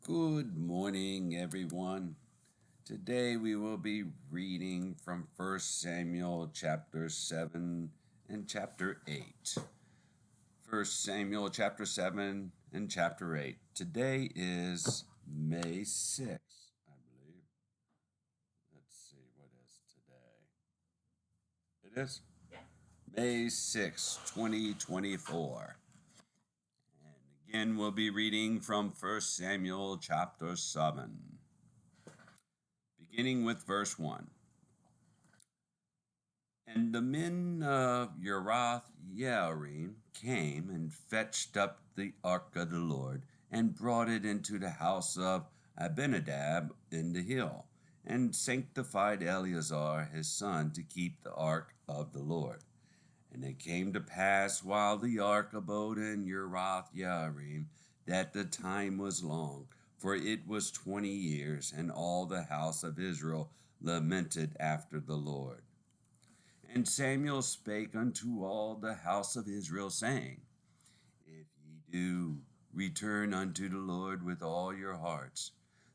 Good morning, everyone. Today we will be reading from 1 Samuel chapter 7 and chapter 8. 1 Samuel chapter 7 and chapter 8. Today is May 6th, I believe. Let's see, what is today? It is May 6th, 2024. And again, we'll be reading from 1 Samuel chapter 7, beginning with verse 1. And the men of Urath Yearim came and fetched up the ark of the Lord, and brought it into the house of Abinadab in the hill, and sanctified Eleazar his son to keep the ark of the Lord. And it came to pass, while the ark abode in Urath Yearim, that the time was long, for it was 20 years, and all the house of Israel lamented after the Lord. And Samuel spake unto all the house of Israel, saying, If ye do return unto the Lord with all your hearts,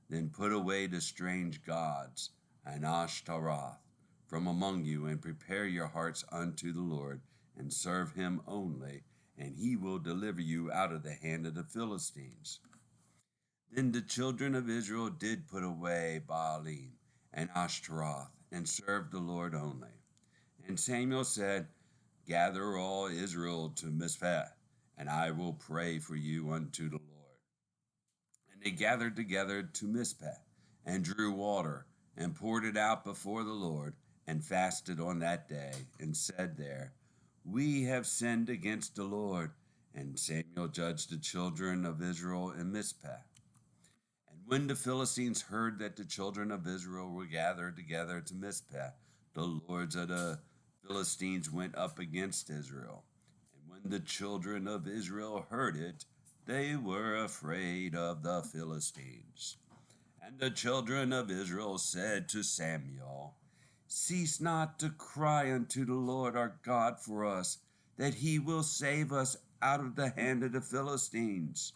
then put away the strange gods and Ashtaroth from among you, and prepare your hearts unto the Lord, and serve him only, and he will deliver you out of the hand of the Philistines. Then the children of Israel did put away Baalim and Ashtaroth, and served the Lord only. And Samuel said, Gather all Israel to Mizpeh, and I will pray for you unto the Lord. And they gathered together to Mizpeh, and drew water, and poured it out before the Lord, and fasted on that day, and said there, We have sinned against the Lord. And Samuel judged the children of Israel in Mizpeh. And when the Philistines heard that the children of Israel were gathered together to Mizpeh, the lords of the Philistines went up against Israel. And when the children of Israel heard it, they were afraid of the Philistines. And the children of Israel said to Samuel, Cease not to cry unto the Lord our God for us, that he will save us out of the hand of the Philistines.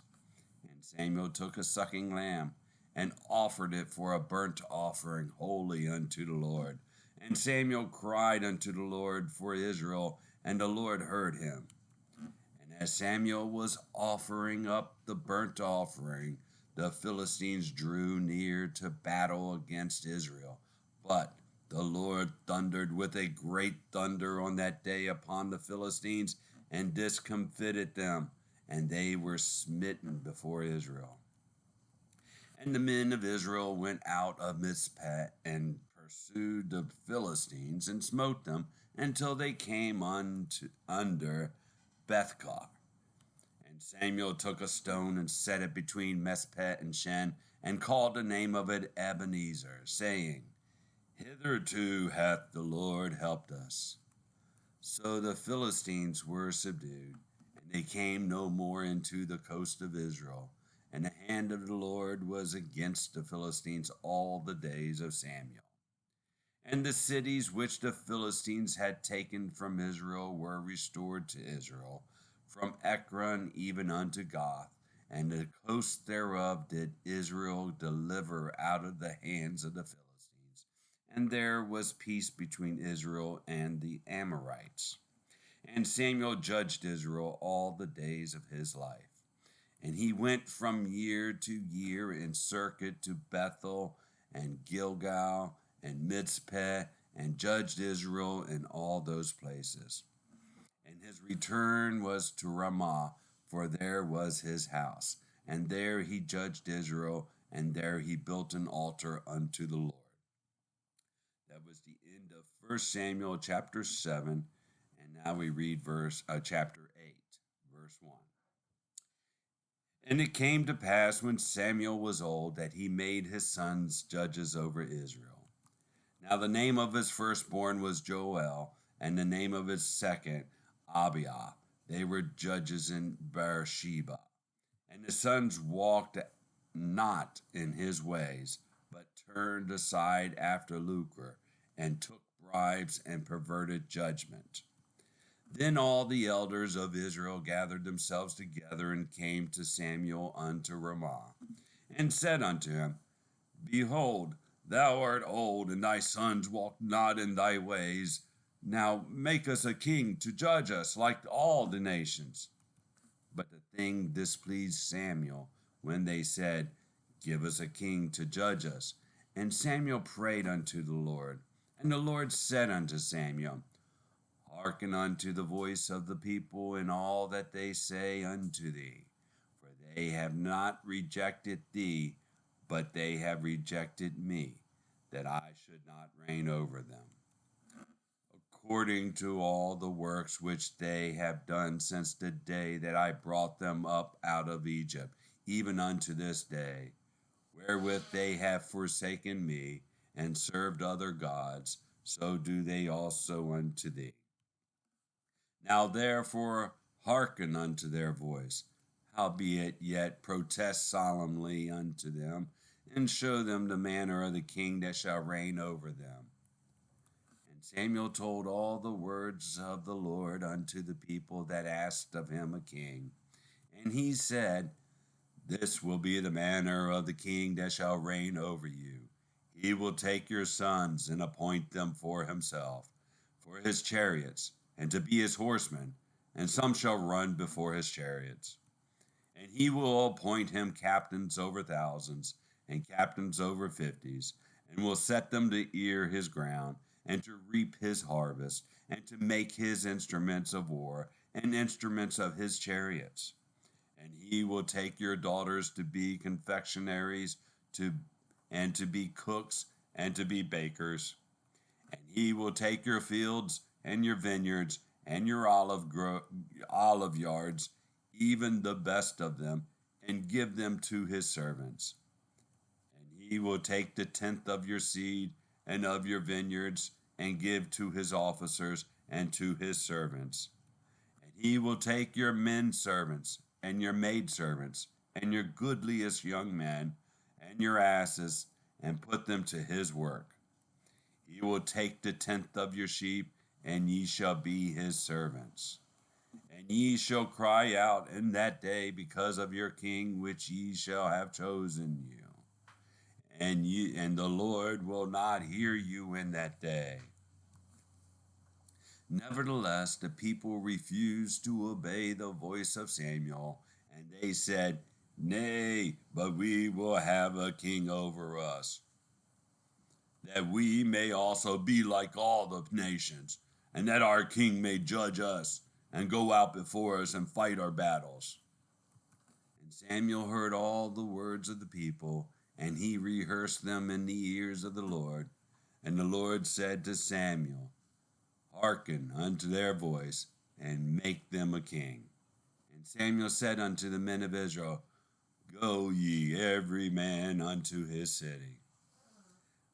And Samuel took a sucking lamb, and offered it for a burnt offering holy unto the Lord. And Samuel cried unto the Lord for Israel, and the Lord heard him. And as Samuel was offering up the burnt offering, the Philistines drew near to battle against Israel. But the Lord thundered with a great thunder on that day upon the Philistines, and discomfited them, and they were smitten before Israel. And the men of Israel went out of Mizpeh, and pursued the Philistines, and smote them, until they came under Bethkar. And Samuel took a stone, and set it between Mizpeh and Shen, and called the name of it Ebenezer, saying, Hitherto hath the Lord helped us. So the Philistines were subdued, and they came no more into the coast of Israel. And the hand of the Lord was against the Philistines all the days of Samuel. And the cities which the Philistines had taken from Israel were restored to Israel, from Ekron even unto Gath, and the coast thereof did Israel deliver out of the hands of the Philistines. And there was peace between Israel and the Amorites. And Samuel judged Israel all the days of his life. And he went from year to year in circuit to Bethel and Gilgal and Mizpeh, and judged Israel in all those places. And his return was to Ramah, for there was his house. And there he judged Israel, and there he built an altar unto the Lord. That was the end of 1 Samuel chapter 7. And now we read chapter 8, verse 1. And it came to pass, when Samuel was old, that he made his sons judges over Israel. Now the name of his firstborn was Joel, and the name of his second Abiah. They were judges in Beersheba. And the sons walked not in his ways, but turned aside after lucre, and took bribes, and perverted judgment. Then all the elders of Israel gathered themselves together, and came to Samuel unto Ramah. and said unto him, Behold, thou art old, and thy sons walk not in thy ways. Now make us a king to judge us like all the nations. But the thing displeased Samuel when they said, Give us a king to judge us. And Samuel prayed unto the Lord. And the Lord said unto Samuel, Hearken unto the voice of the people in all that they say unto thee. For they have not rejected thee, but they have rejected me, that I should not reign over them. According to all the works which they have done since the day that I brought them up out of Egypt, even unto this day, wherewith they have forsaken me and served other gods, so do they also unto thee. Now therefore hearken unto their voice, howbeit yet protest solemnly unto them, and show them the manner of the king that shall reign over them. And Samuel told all the words of the Lord unto the people that asked of him a king. And he said, This will be the manner of the king that shall reign over you. He will take your sons and appoint them for himself, for his chariots, and to be his horsemen, and some shall run before his chariots. And he will appoint him captains over thousands, and captains over fifties, and will set them to ear his ground, and to reap his harvest, and to make his instruments of war, and instruments of his chariots. And he will take your daughters to be confectionaries, and to be cooks, and to be bakers. And he will take your fields and your vineyards and your olive yards, even the best of them, and give them to his servants. And he will take the tenth of your seed and of your vineyards, and give to his officers and to his servants. And he will take your men servants and your maidservants and your goodliest young men and your asses, and put them to his work. He will take the tenth of your sheep, and ye shall be his servants. And ye shall cry out in that day because of your king which ye shall have chosen you. And the Lord will not hear you in that day. Nevertheless, the people refused to obey the voice of Samuel, and they said, Nay, but we will have a king over us, that we may also be like all the nations, and that our king may judge us, and go out before us and fight our battles. And Samuel heard all the words of the people, and he rehearsed them in the ears of the Lord. And the Lord said to Samuel, Hearken unto their voice, and make them a king. And Samuel said unto the men of Israel, Go ye every man unto his city.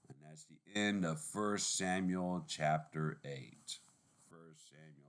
And that's the end of 1 Samuel chapter 8. 1 Samuel